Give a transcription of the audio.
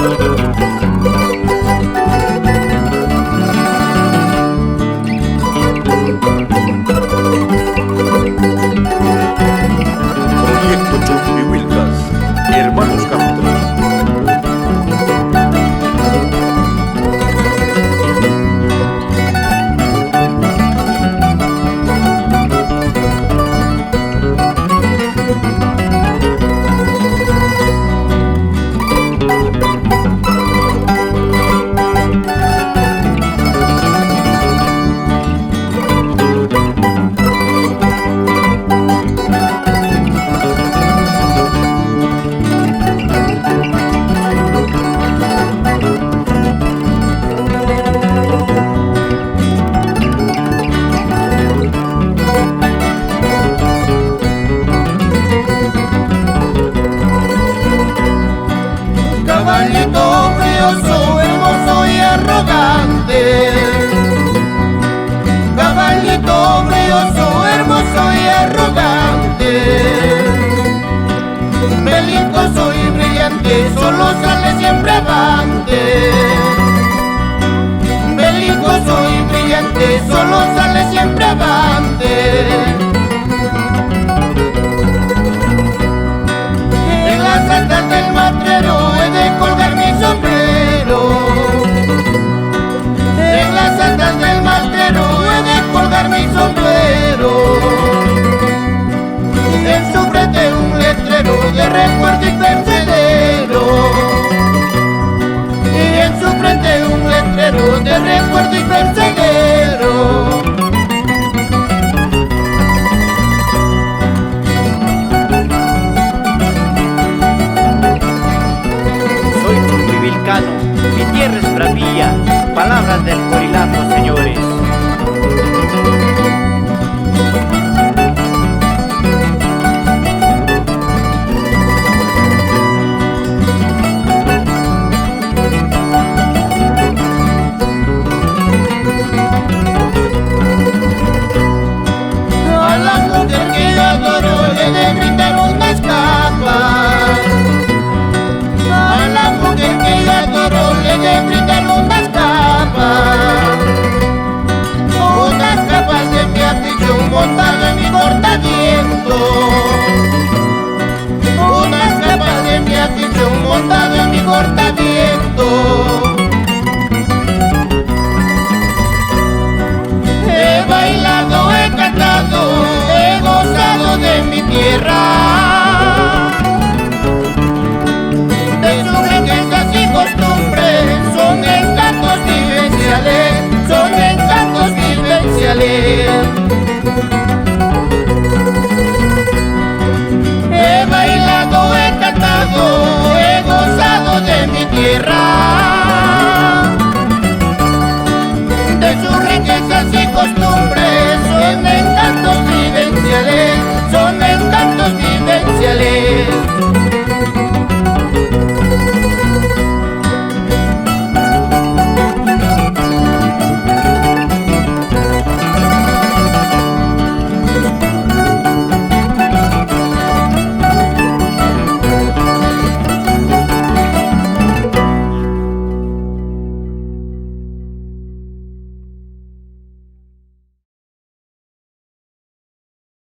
Proyecto Chumbivilcas, Hermanos Castro. Caballito brioso, hermoso y arrogante. Caballito brioso, hermoso y arrogante. Belicoso y brillante, solo sale siempre avante. Belicoso y brillante, solo sale siempre avante. En las altas del matrero he de colgar mi sombrero. En las altas del matrero he de colgar mi sombrero. En su frente un letrero de recuerdo y pensamiento.